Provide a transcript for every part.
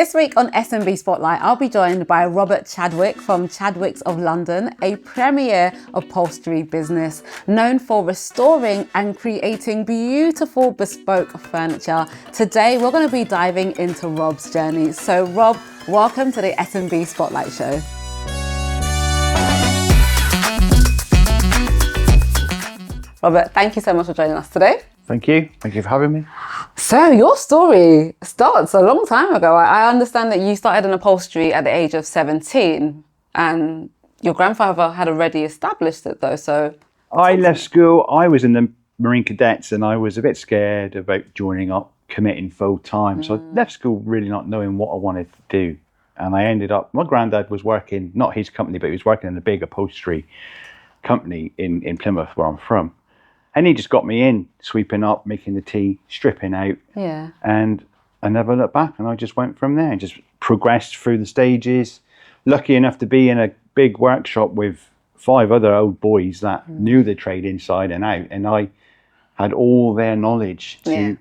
This week on SMB Spotlight, I'll be joined by Robert Chadwick from Chadwick's of London, a premier upholstery business known for restoring and creating beautiful bespoke furniture. Today, we're going to be diving into Rob's journey. So Rob, welcome to the SMB Spotlight Show. Robert, thank you so much for joining us today. Thank you. Thank you for having me. So your story starts a long time ago. I understand that you started in upholstery at the age of 17 and your grandfather had already established it though. So I left school. I was in the Marine Cadets and I was a bit scared about joining up, committing full time. So I left school really not knowing what I wanted to do. And I ended up, my granddad was working, not his company, but he was working in a big upholstery company in Plymouth where I'm from. And he just got me in, sweeping up, making the tea, stripping out. Yeah. And I never looked back and I just went from there and just progressed through the stages. Lucky enough to be in a big workshop with 5 other old boys that knew the trade inside and out. And I had all their knowledge to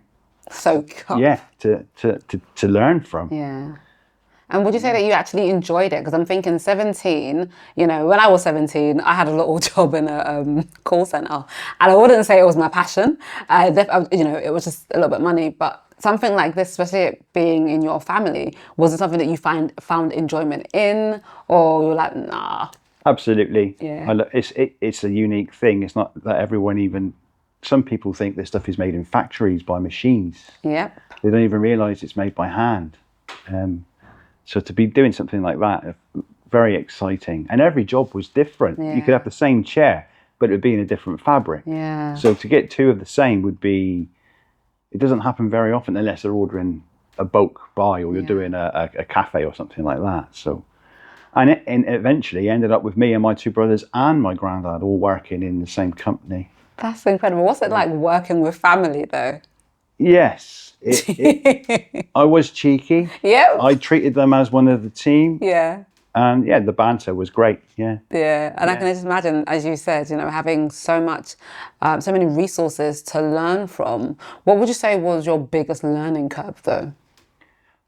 learn from. Yeah. And would you say that you actually enjoyed it? Because I'm thinking 17, you know, when I was 17, I had a little job in a call center. And I wouldn't say it was my passion. It was just a little bit of money. But something like this, especially it being in your family, was it something that you found enjoyment in? Or you're like, nah? Absolutely. Yeah. It's a unique thing. It's not that everyone even... Some people think this stuff is made in factories by machines. Yep. They don't even realise it's made by hand. So to be doing something like that, very exciting. And every job was different. Yeah. You could have the same chair, but it would be in a different fabric. Yeah. So to get 2 of the same would be, it doesn't happen very often unless they're ordering a bulk buy or you're doing a cafe or something like that. So, and eventually ended up with me and my 2 brothers and my granddad all working in the same company. That's incredible. What's it like working with family though? Yes. I was cheeky. Yeah. I treated them as one of the team. Yeah. And yeah, the banter was great. Yeah. Yeah. And I can just imagine, as you said, you know, having so many resources to learn from. What would you say was your biggest learning curve though?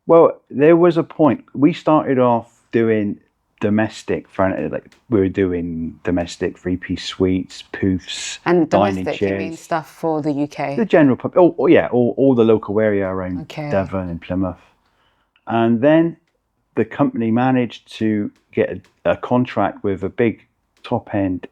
Well, there was a point. We started off doing domestic furniture, like we were doing domestic 3-piece suites, poofs, and dining domestic, chairs. you mean stuff for the UK? The general public. All the local area around Devon and Plymouth. And then the company managed to get a contract with a big top-end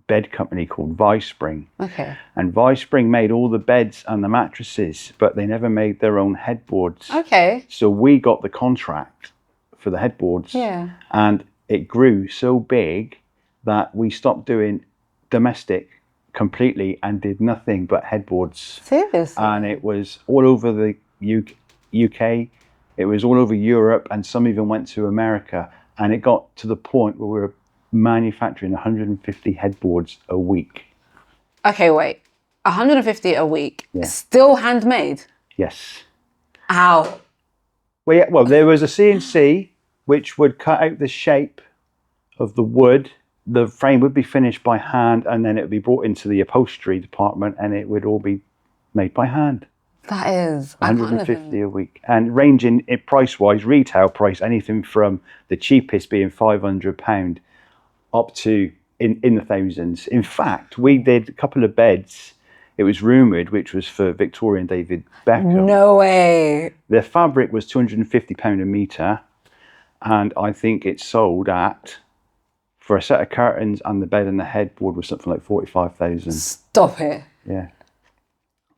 bed company called Vispring. Okay. And Vispring made all the beds and the mattresses, but they never made their own headboards. Okay. So we got the contract for the headboards. Yeah. And it grew so big that we stopped doing domestic completely and did nothing but headboards. Seriously? And it was all over the UK, it was all over Europe, and some even went to America. And it got to the point where we were manufacturing 150 headboards a week. Okay, wait. 150 a week? Yeah. Still handmade? Yes. How? Well, there was a CNC which would cut out the shape of the wood. The frame would be finished by hand, and then it would be brought into the upholstery department, and it would all be made by hand. That is 150 a week, and ranging in price-wise, retail price, anything from the cheapest being £500 up to in the thousands. In fact, we did a couple of beds. It was rumoured, which was for Victorian David Beckham. No way. The fabric was £250 a metre, and I think it sold at, for a set of curtains and the bed and the headboard, was something like 45,000. Stop it. Yeah.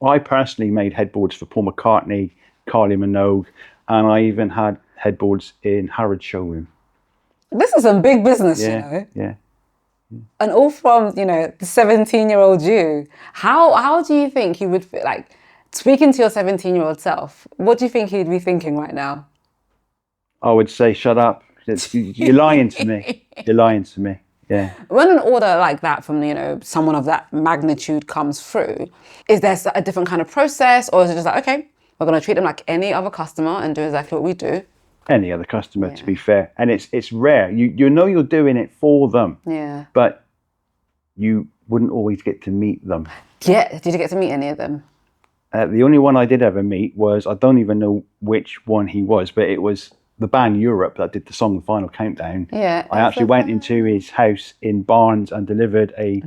I personally made headboards for Paul McCartney, Kylie Minogue, and I even had headboards in Harrods showroom. This is some big business, you know. Yeah. And all from, you know, the 17-year-old you. How do you think he would feel, like, speaking to your 17-year-old self, what do you think he'd be thinking right now? I would say, shut up. You're lying to me. You're lying to me. Yeah. When an order like that from, you know, someone of that magnitude comes through, is there a different kind of process, or is it just like, okay, we're going to treat them like any other customer and do exactly what we do? Any other customer, to be fair. And it's rare. You know you're doing it for them. Yeah. But you wouldn't always get to meet them. Yeah. Did you get to meet any of them? The only one I did ever meet was, I don't even know which one he was, but it was the band Europe that did the song The Final Countdown. Yeah. I actually went into his house in Barnes and delivered a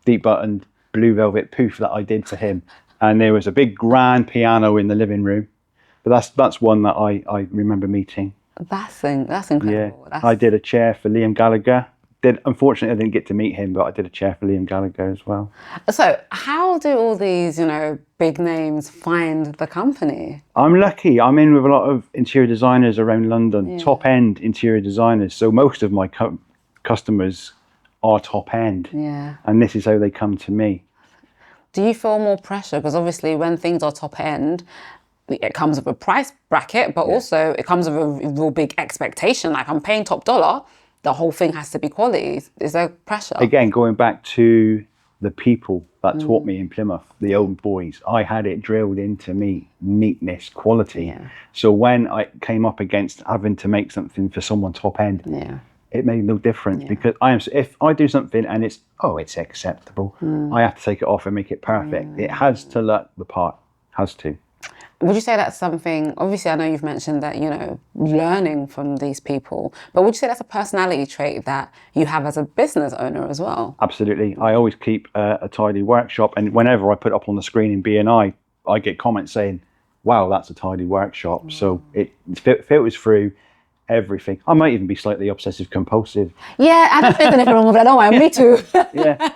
deep buttoned blue velvet poof that I did for him. And there was a big grand piano in the living room. But that's one that I remember meeting. That's incredible. Yeah. I did a chair for Liam Gallagher. Unfortunately, I didn't get to meet him, but I did a chair for Liam Gallagher as well. So how do all these, big names find the company? I'm lucky. I'm in with a lot of interior designers around London, top end interior designers. So most of my customers are top end. Yeah. And this is how they come to me. Do you feel more pressure? Because obviously when things are top end, it comes with a price bracket, but also it comes with a real big expectation. Like, I'm paying top dollar, the whole thing has to be quality. Is there pressure? Again, going back to the people that taught me in Plymouth, the old boys, I had it drilled into me, neatness, quality. Yeah. So when I came up against having to make something for someone top end, it made no difference, because if I do something and it's acceptable, I have to take it off and make it perfect. It has to look the part, has to. Would you say that's something, obviously I know you've mentioned that, learning from these people, but would you say that's a personality trait that you have as a business owner as well? Absolutely. I always keep a tidy workshop, and whenever I put up on the screen in BNI, I get comments saying, wow, that's a tidy workshop. So it filters through everything. I might even be slightly obsessive compulsive. Yeah, I don't think there's anything wrong with that. No, me too. Yeah.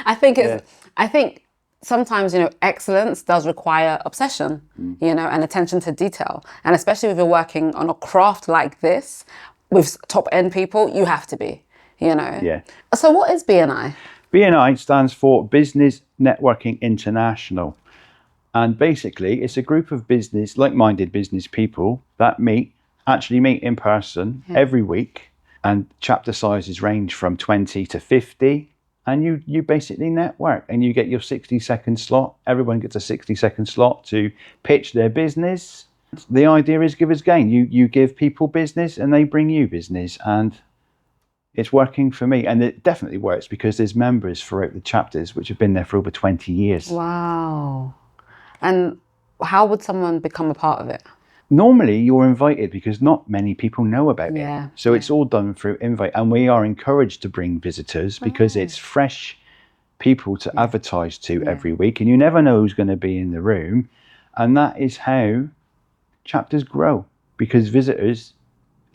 I think sometimes, excellence does require obsession, and attention to detail. And especially if you're working on a craft like this with top end people, you have to be, Yeah. So what is BNI? BNI stands for Business Networking International. And basically it's a group of like-minded business people that actually meet in person every week. And chapter sizes range from 20 to 50. And you basically network, and you get your 60-second slot. Everyone gets a 60-second slot to pitch their business. The idea is give as gain. You give people business and they bring you business, and it's working for me. And it definitely works because there's members throughout the chapters which have been there for over 20 years. Wow. And how would someone become a part of it? Normally you're invited because not many people know about it. So it's all done through invite, and we are encouraged to bring visitors because it's fresh people to advertise to every week, and you never know who's going to be in the room. And that is how chapters grow, because visitors,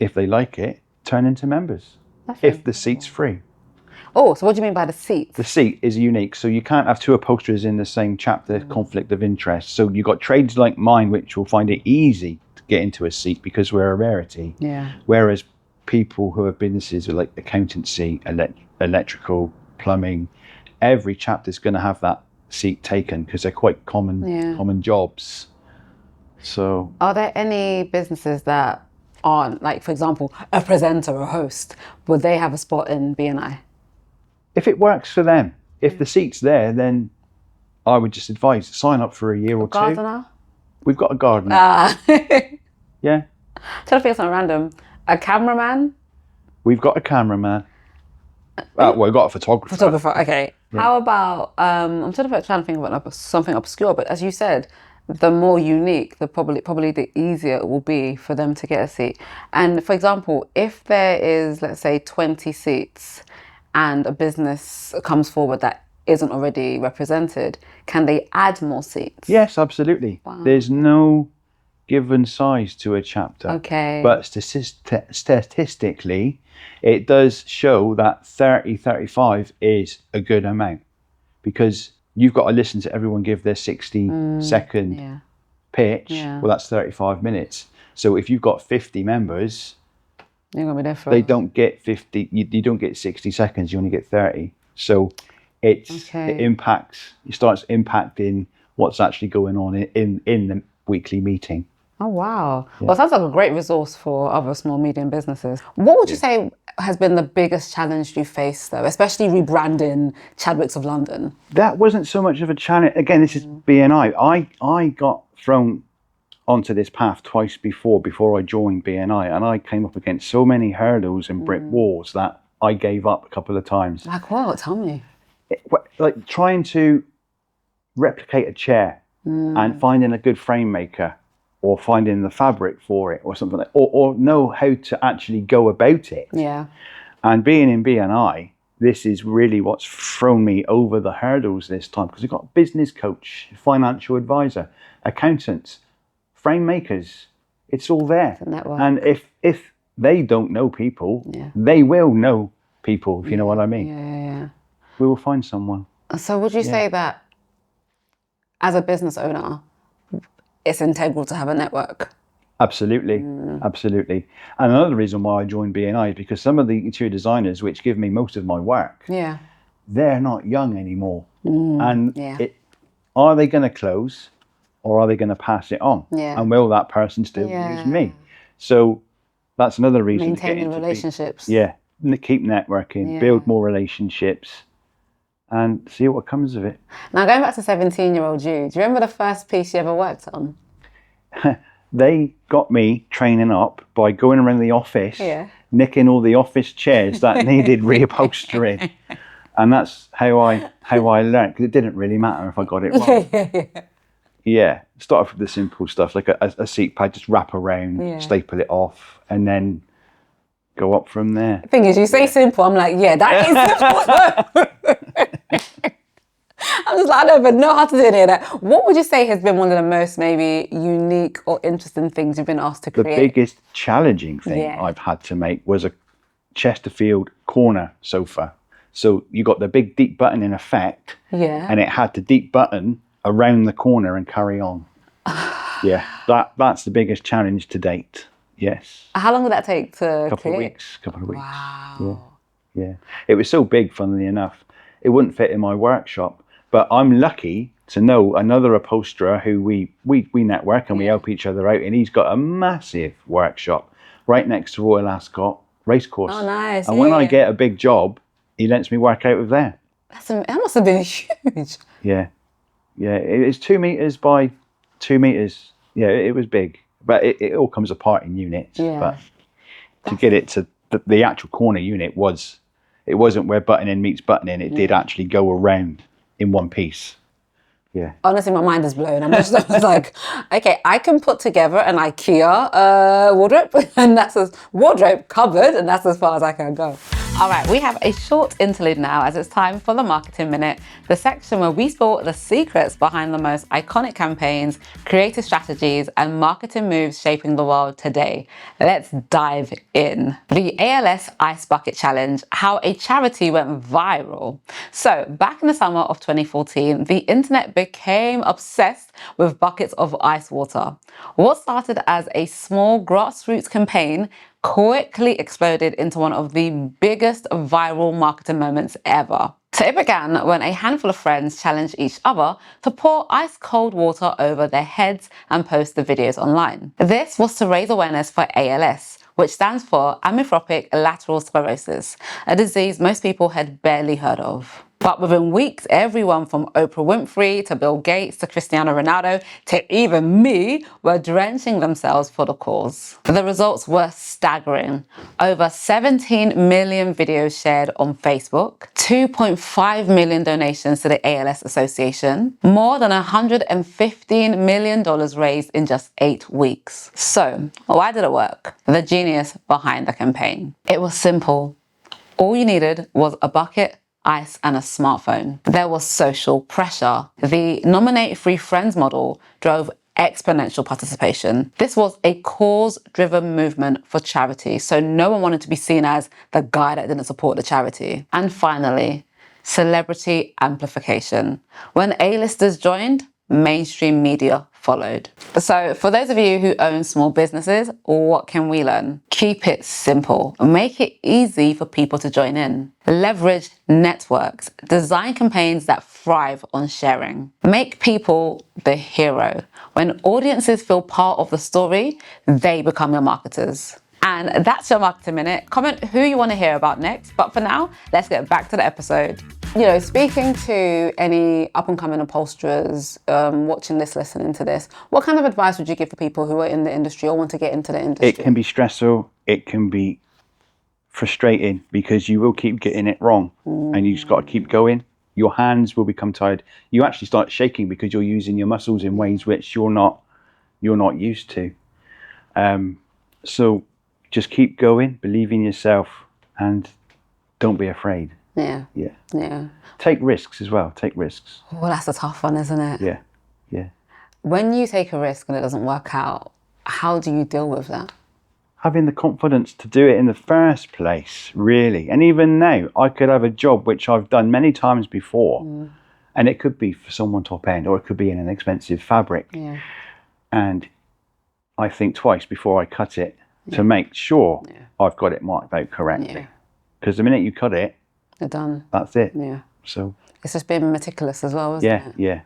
if they like it, turn into members if the seat's free. Oh, so what do you mean by the seat? The seat is unique, so you can't have two upholsterers in the same chapter, conflict of interest. So you've got trades like mine, which will find it easy to get into a seat because we're a rarity. Yeah. Whereas people who have businesses with like accountancy, electrical, plumbing, every chapter is going to have that seat taken because they're quite common jobs. So, are there any businesses that aren't, like, for example, a presenter or host? Would they have a spot in BNI? If it works for them, if the seat's there, then I would just advise sign up for a year or two. Gardener? We've got a gardener. Yeah. Trying to think of something random. A cameraman? We've got a cameraman. Well, we've got a photographer. Okay. Yeah. How about, I'm trying to think about something obscure, but as you said, the more unique, probably the easier it will be for them to get a seat. And for example, if there is, let's say, 20 seats and a business comes forward that isn't already represented, can they add more seats? Yes, absolutely. Wow. There's no given size to a chapter. Okay. But statistically, it does show that 30, 35 is a good amount, because you've got to listen to everyone give their 60-second pitch. Well, that's 35 minutes. So if you've got 50 members, you're gonna be there for. They don't get 50. You don't get 60 seconds. You only get 30. So it impacts. It starts impacting what's actually going on in the weekly meeting. Oh wow! Yeah. Well, it sounds like a great resource for other small medium businesses. What would you say has been the biggest challenge you faced, though, especially rebranding Chadwick's of London? That wasn't so much of a challenge. Again, this is BNI. I got thrown onto this path twice before I joined BNI, and I came up against so many hurdles and brick walls that I gave up a couple of times. Like what? Tell me. Like trying to replicate a chair and finding a good frame maker or finding the fabric for it or something like, or know how to actually go about it. Yeah. And being in B&I, this is really what's thrown me over the hurdles this time, because we've got a business coach, financial advisor, accountants, frame makers. It's all there. It's a network. And if they don't know people, Yeah. they will know people, if you know what I mean. Yeah. We will find someone. So would you say that as a business owner, it's integral to have a network? Absolutely, absolutely. And another reason why I joined B&I is because some of the interior designers, which give me most of my work, they're not young anymore. And are they going to close, or are they going to pass it on? And will that person still use me? So that's another reason. Maintaining relationships. Keep networking, build more relationships, and see what comes of it. Now, going back to 17-year-old you, do you remember the first piece you ever worked on? They got me training up by going around the office, nicking all the office chairs that needed reupholstering. And that's how I learned, because it didn't really matter if I got it wrong. Start off with the simple stuff, like a seat pad, just wrap around, staple it off, and then go up from there. The thing is, you say simple, I'm like, that is simple. I'm just like, I don't even know how to do any of that. What would you say has been one of the most maybe unique or interesting things you've been asked to create? The biggest challenging thing I've had to make was a Chesterfield corner sofa. So you got the big deep button in effect, and it had to deep button around the corner and carry on. That's the biggest challenge to date. Yes. How long did that take to Couple of create? weeks. Wow. Yeah. It was so big, funnily enough, it wouldn't fit in my workshop. But I'm lucky to know another upholsterer who we network and we help each other out, and he's got a massive workshop right next to Royal Ascot Racecourse. Oh, nice. And when I get a big job, he lets me work out of there. That must have been huge. Yeah. It's 2 meters by 2 meters. Yeah, it was big, but it all comes apart in units. But to get it to the actual corner unit it wasn't where button in meets button in. It did actually go around in one piece. Yeah. Honestly, my mind is blown. I was like, okay, I can put together an IKEA wardrobe, and that's wardrobe cupboard, and that's as far as I can go. All right, we have a short interlude now as it's time for the Marketing Minute, the section where we spill the secrets behind the most iconic campaigns, creative strategies, and marketing moves shaping the world today. Let's dive in. The ALS Ice Bucket Challenge, how a charity went viral. So back in the summer of 2014, the internet became obsessed with buckets of ice water. What started as a small grassroots campaign quickly exploded into one of the biggest viral marketing moments ever. So it began when a handful of friends challenged each other to pour ice cold water over their heads and post the videos online. This was to raise awareness for ALS, which stands for amyotrophic lateral sclerosis, a disease most people had barely heard of. But within weeks, everyone from Oprah Winfrey to Bill Gates to Cristiano Ronaldo to even me were drenching themselves for the cause. The results were staggering. Over 17 million videos shared on Facebook, 2.5 million donations to the ALS Association, more than $115 million raised in just 8 weeks. So, why did it work? The genius behind the campaign. It was simple. All you needed was a bucket, ice, and a smartphone. There was social pressure. The nominate free friends model drove exponential participation. This was a cause-driven movement for charity, so no one wanted to be seen as the guy that didn't support the charity. And finally, celebrity amplification. When A-listers joined, mainstream media followed. So for those of you who own small businesses, what can we learn? Keep it simple. Make it easy for people to join in. Leverage networks. Design campaigns that thrive on sharing. Make people the hero. When audiences feel part of the story, they become your marketers. And that's your Marketing Minute. Comment who you want to hear about next. But for now, let's get back to the episode. You know, speaking to any up-and-coming upholsterers watching this, listening to this, what kind of advice would you give for people who are in the industry or want to get into the industry? It can be stressful. It can be frustrating because you will keep getting it wrong and you just got to keep going. your hands will become tired. You actually start shaking because you're using your muscles in ways which you're not used to. So just keep going, believe in yourself, and don't be afraid. Yeah. Yeah. Yeah. Take risks as well. Take risks. Well, that's a tough one, isn't it? Yeah. Yeah. When you take a risk and it doesn't work out, how do you deal with that? Having the confidence to do it in the first place, really. And even now, I could have a job which I've done many times before, and it could be for someone top end, or it could be in an expensive fabric. Yeah. And I think twice before I cut it to make sure I've got it marked out correctly. Because the minute you cut it, They're done. that's it. Yeah. So It's just being meticulous as well, isn't it? yeah.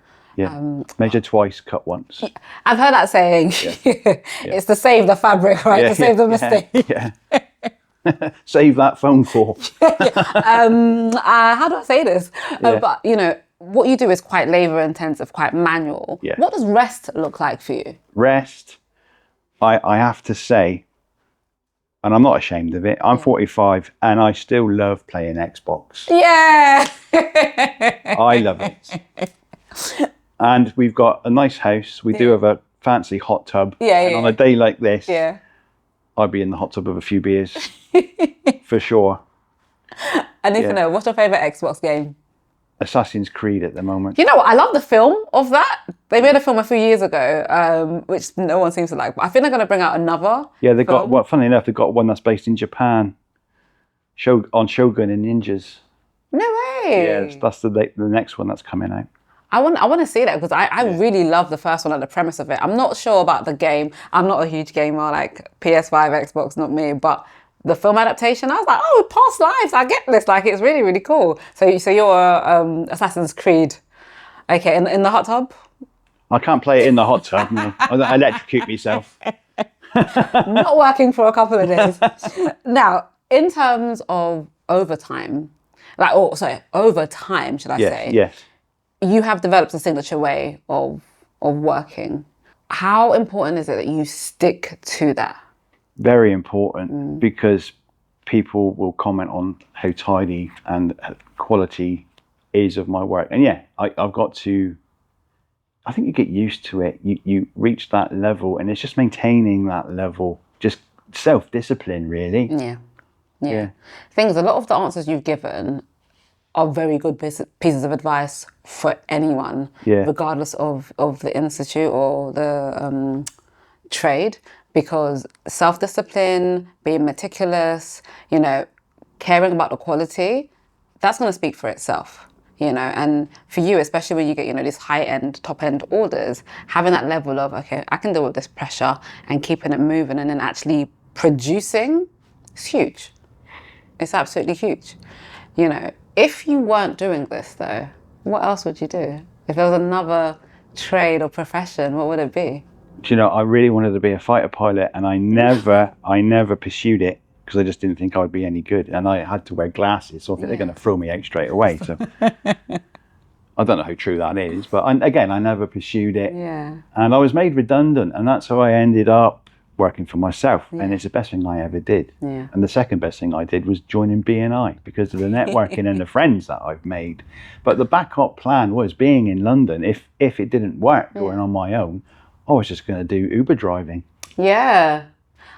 Measure twice, cut once. I've heard that saying. It's to save the fabric, right? To save the mistake. Yeah. Save that phone call. How do I say this? But, you know, what you do is quite labour intensive, quite manual. Yeah. What does rest look like for you? Rest, I have to say, and I'm not ashamed of it, I'm 45 and I still love playing Xbox. Yeah. I love it. And we've got a nice house. We do have a fancy hot tub. And on a day like this, I'd be in the hot tub with a few beers, for sure. I need to know, what's your favourite Xbox game? Assassin's Creed at the moment. You know what? I love the film of that. They made a film a few years ago, which no one seems to like. But I think they're going to bring out another. Yeah, they got. Well, funny enough, they've got one that's based in Japan, on Shogun and ninjas. No way. Yeah, that's the next one that's coming out. I want to see that because I really love the first one and the premise of it. I'm not sure about the game. I'm not a huge gamer, like PS5, Xbox, not me. But the film adaptation, I was like, oh, past lives, I get this. Like, it's really, really cool. So you're Assassin's Creed. Okay, in the hot tub? I can't play it in the hot tub. No. I electrocute myself. Not working for a couple of days. Now, in terms of overtime, should I say? Yes. You have developed a signature way of working. How important is it that you stick to that? Very important, because people will comment on how tidy and quality is of my work. And I've got to, I think you get used to it. You reach that level, and it's just maintaining that level, just self-discipline, really. Yeah. Things, a lot of the answers you've given are very good pieces of advice for anyone, regardless of the institute or the trade, because self-discipline, being meticulous, you know, caring about the quality, that's going to speak for itself, you know. And for you, especially when you get, you know, these high-end, top-end orders, having that level of, okay, I can deal with this pressure and keeping it moving and then actually producing, it's huge. It's absolutely huge, you know. If you weren't doing this, though, what else would you do? If there was another trade or profession, what would it be? Do you know, I really wanted to be a fighter pilot, and I never pursued it because I just didn't think I would be any good. And I had to wear glasses, so I think they're going to throw me out straight away. So I don't know how true that is, but I never pursued it. Yeah. And I was made redundant, and that's how I ended up working for myself, and it's the best thing I ever did. And the second best thing I did was joining BNI because of the networking and the friends that I've made. But the backup plan was being in London. If it didn't work going on my own, I was just going to do Uber driving. Yeah.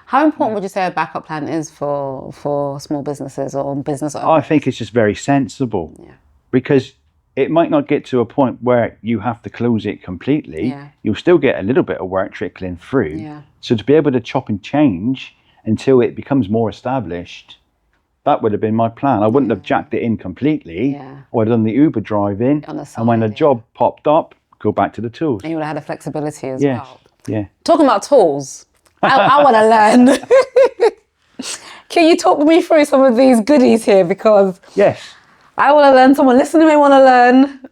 How important would you say a backup plan is for small businesses or business owners? I think it's just very sensible, because it might not get to a point where you have to close it completely. You'll still get a little bit of work trickling through. So to be able to chop and change until it becomes more established, that would have been my plan. I wouldn't have jacked it in completely. I would have done the Uber driving, and when a job popped up, go back to the tools. And you would have had the flexibility as well. Yeah. Talking about tools, I want to learn. Can you talk me through some of these goodies here? Because I want to learn, someone listening may want to learn.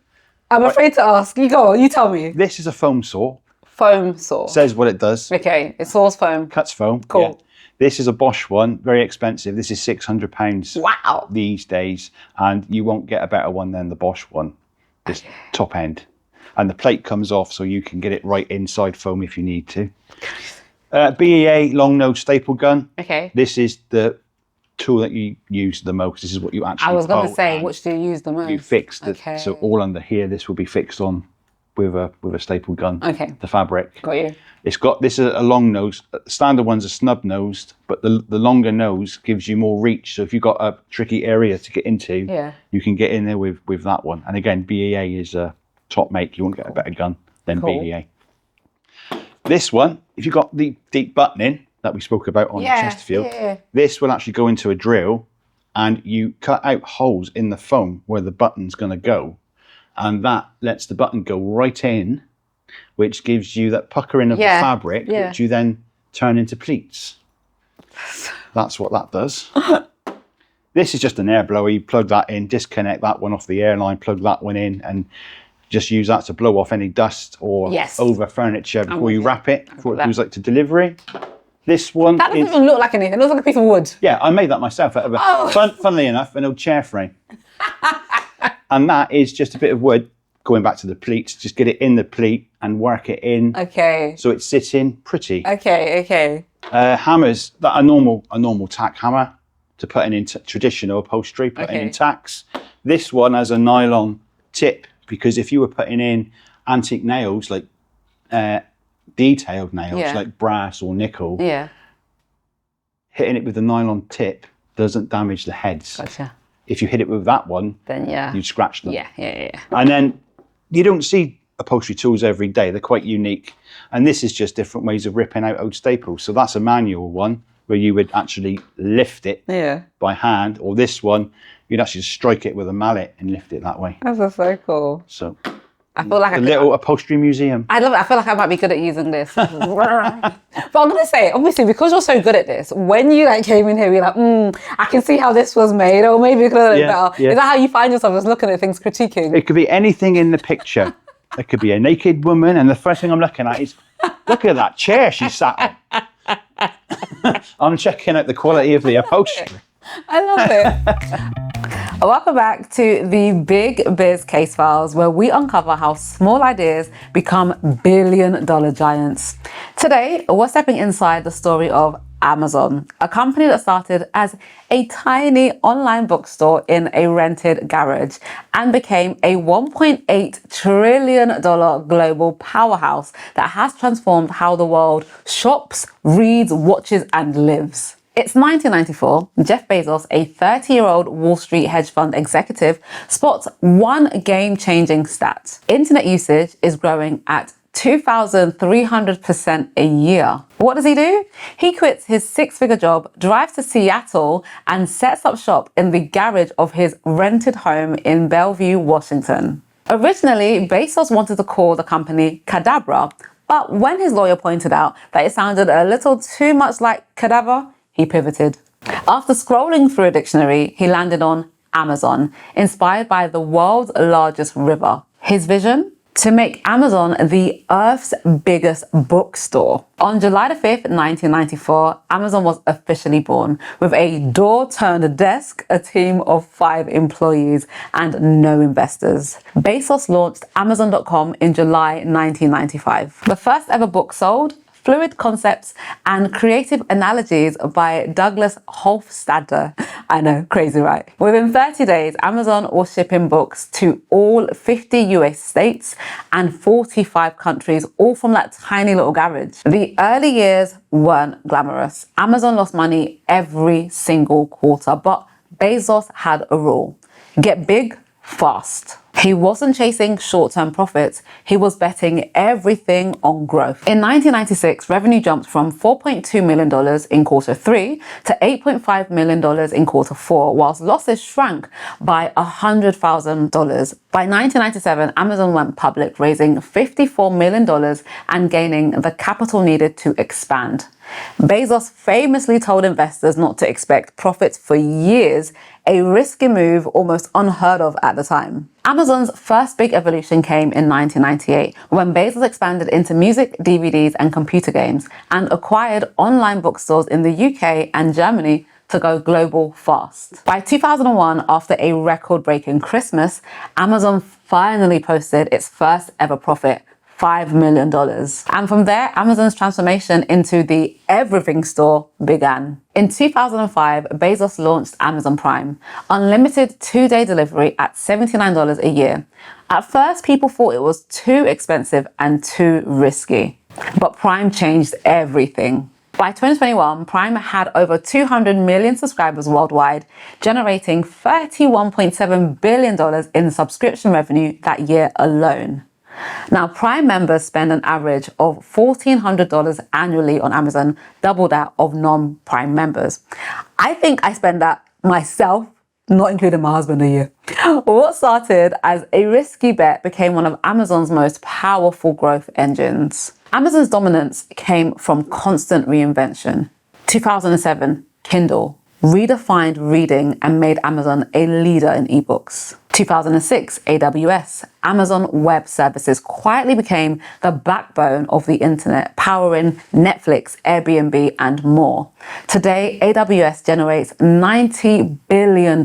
I'm afraid to ask. You go on, you tell me. This is a foam saw. Foam saw. Says what it does. Okay, it saws foam. Cuts foam. Cool. Yeah. This is a Bosch one, very expensive. This is £600 wow. these days, and you won't get a better one than the Bosch one, this top end. And the plate comes off so you can get it right inside foam if you need to. BEA long nose staple gun. Okay. This is the tool that you use the most. This is what you actually I was going to pull say, and which do you use the most? you fix the, Okay. so all under here, this will be fixed on with a staple gun. Okay. The fabric. Got you. It's got, this is a long nose. Standard ones are snub nosed, but the longer nose gives you more reach. So if you've got a tricky area to get into, you can get in there with that one. And again, BEA is a top make. You won't get a better gun than BEA. This one, if you've got the deep buttoning that we spoke about on the Chesterfield, this will actually go into a drill and you cut out holes in the foam where the button's going to go. And that lets the button go right in, which gives you that puckering of the fabric, which you then turn into pleats. That's what that does. This is just an air blower. You plug that in, disconnect that one off the airline, plug that one in, and just use that to blow off any dust or over furniture before you wrap it, before it goes like to delivery. This one that doesn't even look like anything. It looks like a piece of wood. Yeah, I made that myself out of a, funnily enough, an old chair frame. And that is just a bit of wood, going back to the pleats, just get it in the pleat and work it in. Okay. So it sits in pretty. Okay, okay. Hammers, that a normal tack hammer to put in traditional upholstery, putting in tacks. This one has a nylon tip, because if you were putting in antique nails, like detailed nails, like brass or nickel, hitting it with a nylon tip doesn't damage the heads. Gotcha. If you hit it with that one, then you'd scratch them. And then you don't see upholstery tools every day. They're quite unique. And this is just different ways of ripping out old staples. So that's a manual one where you would actually lift it by hand, or this one, you'd actually just strike it with a mallet and lift it that way. That's so cool. So I feel like a little upholstery museum. I love it. I feel like I might be good at using this. But I'm going to say, obviously, because you're so good at this, when you came in here, you're like, I can see how this was made, or maybe you could have done it better. Yeah. Is that how you find yourself, just looking at things, critiquing? It could be anything in the picture. It could be a naked woman, and the first thing I'm looking at is, look at that chair she sat on. I'm checking out the quality of the upholstery. I love it. Welcome back to the Big Biz Case Files, where we uncover how small ideas become billion-dollar giants. Today, we're stepping inside the story of Amazon, a company that started as a tiny online bookstore in a rented garage and became a $1.8 trillion global powerhouse that has transformed how the world shops, reads, watches, and lives. It's 1994. Jeff Bezos, a 30-year-old Wall Street hedge fund executive, spots one game-changing stat. Internet usage is growing at 2,300% a year. What does he do? He quits his six-figure job, drives to Seattle, and sets up shop in the garage of his rented home in Bellevue, Washington. Originally, Bezos wanted to call the company Cadabra, but when his lawyer pointed out that it sounded a little too much like cadaver, he pivoted. After scrolling through a dictionary, he landed on Amazon, inspired by the world's largest river. His vision? To make Amazon the Earth's biggest bookstore. On July the 5th, 1994, Amazon was officially born, with a door-turned-desk, a team of 5 employees, and no investors. Bezos launched Amazon.com in July 1995. The first ever book sold, Fluid Concepts and Creative Analogies by Douglas Hofstadter. I know, crazy, right? Within 30 days, Amazon was shipping books to all 50 US states and 45 countries, all from that tiny little garage. The early years weren't glamorous. Amazon lost money every single quarter, but Bezos had a rule: get big fast. He wasn't chasing short-term profits, he was betting everything on growth. In 1996, revenue jumped from $4.2 million in quarter 3 to $8.5 million in quarter 4, whilst losses shrank by $100,000. By 1997, Amazon went public, raising $54 million and gaining the capital needed to expand. Bezos famously told investors not to expect profits for years, a risky move almost unheard of at the time. Amazon's first big evolution came in 1998, when Bezos expanded into music, DVDs, and computer games, and acquired online bookstores in the UK and Germany to go global fast. By 2001, after a record-breaking Christmas, Amazon finally posted its first ever profit, $5 million. And from there, Amazon's transformation into the everything store began. In 2005, Bezos launched Amazon Prime, unlimited 2-day delivery at $79 a year. At first, people thought it was too expensive and too risky, but Prime changed everything. By 2021, Prime had over 200 million subscribers worldwide, generating $31.7 billion in subscription revenue that year alone. Now, Prime members spend an average of $1,400 annually on Amazon, double that of non-Prime members. I think I spend that myself, not including my husband, a year. What started as a risky bet became one of Amazon's most powerful growth engines. Amazon's dominance came from constant reinvention. 2007, Kindle redefined reading and made Amazon a leader in ebooks. 2006, AWS, Amazon Web Services, quietly became the backbone of the internet, powering Netflix, Airbnb, and more. Today, AWS generates $90 billion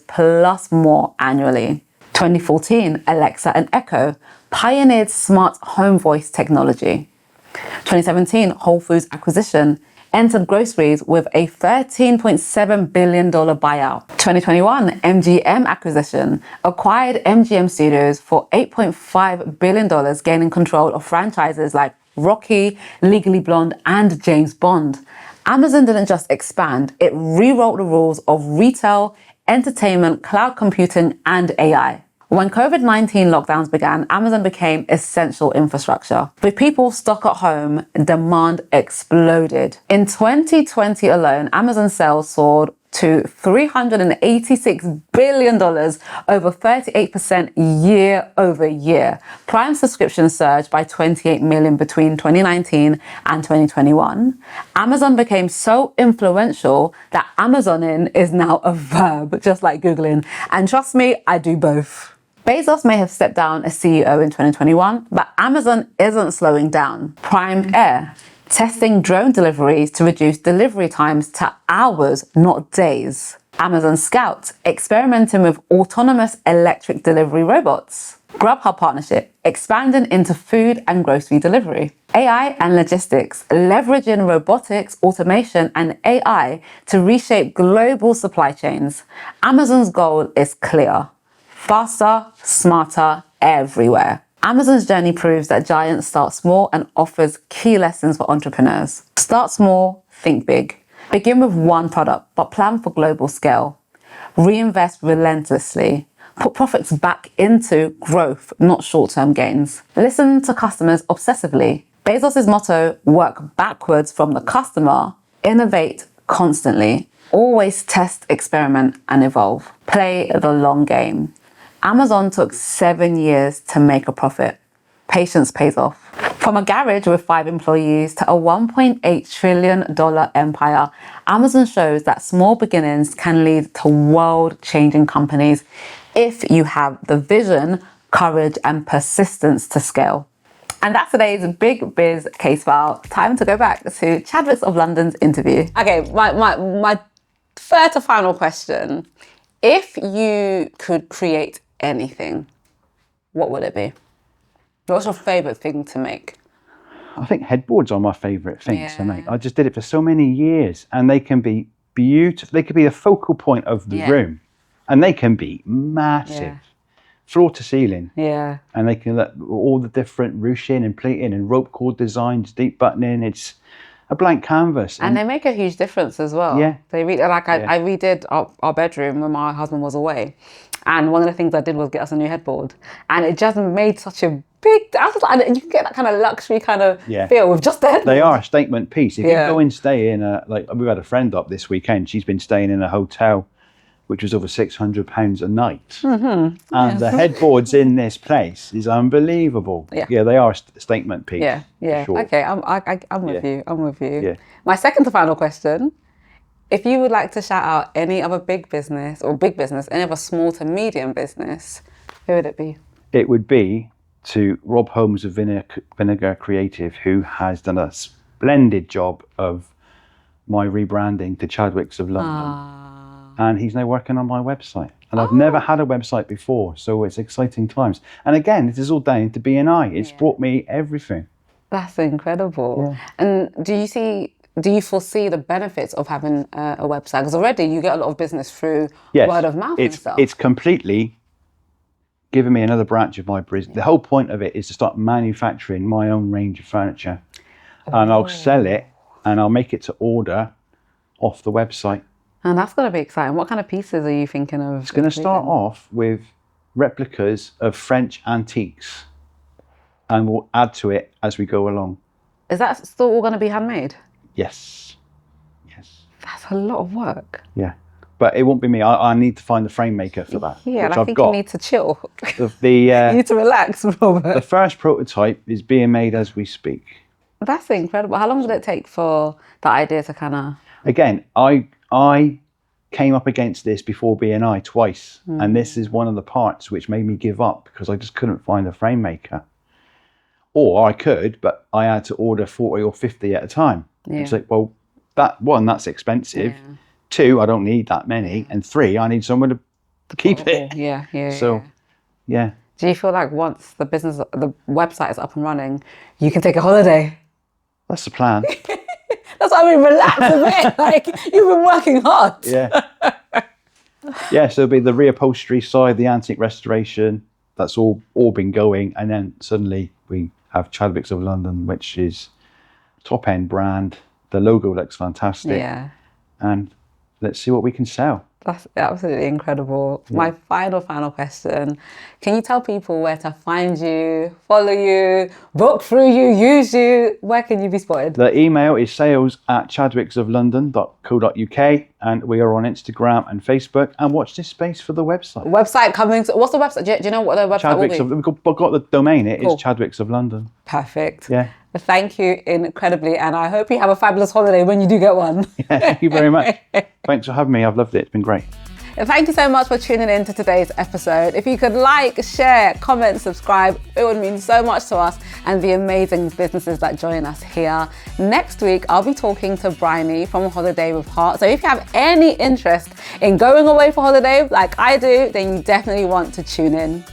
plus more annually. 2014, Alexa and Echo pioneered smart home voice technology. 2017, Whole Foods acquisition entered groceries with a $13.7 billion buyout. 2021, MGM acquisition acquired MGM Studios for $8.5 billion, gaining control of franchises like Rocky, Legally Blonde, and James Bond. Amazon didn't just expand, it rewrote the rules of retail, entertainment, cloud computing, and AI. When COVID-19 lockdowns began, Amazon became essential infrastructure. With people stuck at home, demand exploded. In 2020 alone, Amazon sales soared to $386 billion, over 38% year over year. Prime subscriptions surged by 28 million between 2019 and 2021. Amazon became so influential that Amazoning is now a verb, just like Googling. And trust me, I do both. Bezos may have stepped down as CEO in 2021, but Amazon isn't slowing down. Prime Air, testing drone deliveries to reduce delivery times to hours, not days. Amazon Scout, experimenting with autonomous electric delivery robots. Grubhub partnership, expanding into food and grocery delivery. AI and logistics, leveraging robotics, automation, and AI to reshape global supply chains. Amazon's goal is clear: faster, smarter, everywhere. Amazon's journey proves that giants start small and offers key lessons for entrepreneurs. Start small, think big. Begin with one product, but plan for global scale. Reinvest relentlessly. Put profits back into growth, not short-term gains. Listen to customers obsessively. Bezos' motto, work backwards from the customer. Innovate constantly. Always test, experiment, and evolve. Play the long game. Amazon took 7 years to make a profit. Patience pays off. From a garage with 5 employees to a $1.8 trillion empire, Amazon shows that small beginnings can lead to world-changing companies if you have the vision, courage, and persistence to scale. And that's today's Big Biz case file. Time to go back to Chadwick's of London's interview. Okay, my third to final question. If you could create anything, what would it be? What's your favourite thing to make? I think headboards are my favourite thing to make. I just did it for so many years, and they can be beautiful. They could be a focal point of the room, and they can be massive, floor to ceiling. Yeah. And they can let all the different ruching and pleating and rope cord designs, deep buttoning. It's a blank canvas. And they make a huge difference as well. Yeah. They I redid our bedroom when my husband was away. And one of the things I did was get us a new headboard. And it just made such a big, and you can get that kind of luxury kind of feel with just the headboard. They are a statement piece. If you go and stay in like we've had a friend up this weekend, she's been staying in a hotel which was over £600 a night. And the headboards in this place is unbelievable. Yeah, they are a statement piece. Sure. Okay, I'm with you. I'm with you. Yeah. My second to final question: if you would like to shout out any other big business, any other small to medium business, who would it be? It would be to Rob Holmes of Vinegar Creative, who has done a splendid job of my rebranding to Chadwick's of London. And he's now working on my website. And I've never had a website before, so it's exciting times. And again, this is all down to BNI. It's brought me everything. That's incredible. Yeah. And do you foresee the benefits of having a website? Because already you get a lot of business through word of mouth and stuff. It's completely given me another branch of my business. The whole point of it is to start manufacturing my own range of furniture. And I'll sell it and I'll make it to order off the website. And that's going to be exciting. What kind of pieces are you thinking of? It's going to start off with replicas of French antiques, and we'll add to it as we go along. Is that still all going to be handmade? Yes. That's a lot of work. Yeah. But it won't be me. I need to find the frame maker for that. Yeah, and which I I've think got. you need to chill. You need to relax, Robert. The first prototype is being made as we speak. That's incredible. How long did it take for the idea to kind of... Again, I came up against this before BNI twice, and this is one of the parts which made me give up because I just couldn't find a frame maker. Or I could, but I had to order 40 or 50 at a time. Yeah. It's like, well, that's expensive. Yeah. 2, I don't need that many. And 3, I need someone to keep it. Yeah. Yeah. Do you feel like once the website is up and running, you can take a holiday? That's the plan. That's why I mean, relax a bit. Like, you've been working hard. Yeah. Yeah, so it'll be the reupholstery side, the antique restoration. That's all been going. And then suddenly we have Chadwick's of London, which is top-end brand. The logo looks fantastic. Yeah. And let's see what we can sell. That's absolutely incredible. Yeah. My final question. Can you tell people where to find you, follow you, book through you, use you? Where can you be spotted? The email is sales@chadwicksoflondon.co.uk, and we are on Instagram and Facebook. And watch this space for the website. Website coming. What's the website? Do you know what the website will be? We've got the domain. It is Chadwick's of London. Perfect. Yeah. Thank you incredibly, and I hope you have a fabulous holiday when you do get one. Yeah, thank you very much. Thanks for having me. I've loved it. It's been great. Thank you so much for tuning in to today's episode. If you could like, share, comment, subscribe, it would mean so much to us and the amazing businesses that join us here. Next week, I'll be talking to Bryony from Holiday with Heart. So if you have any interest in going away for holiday like I do, then you definitely want to tune in.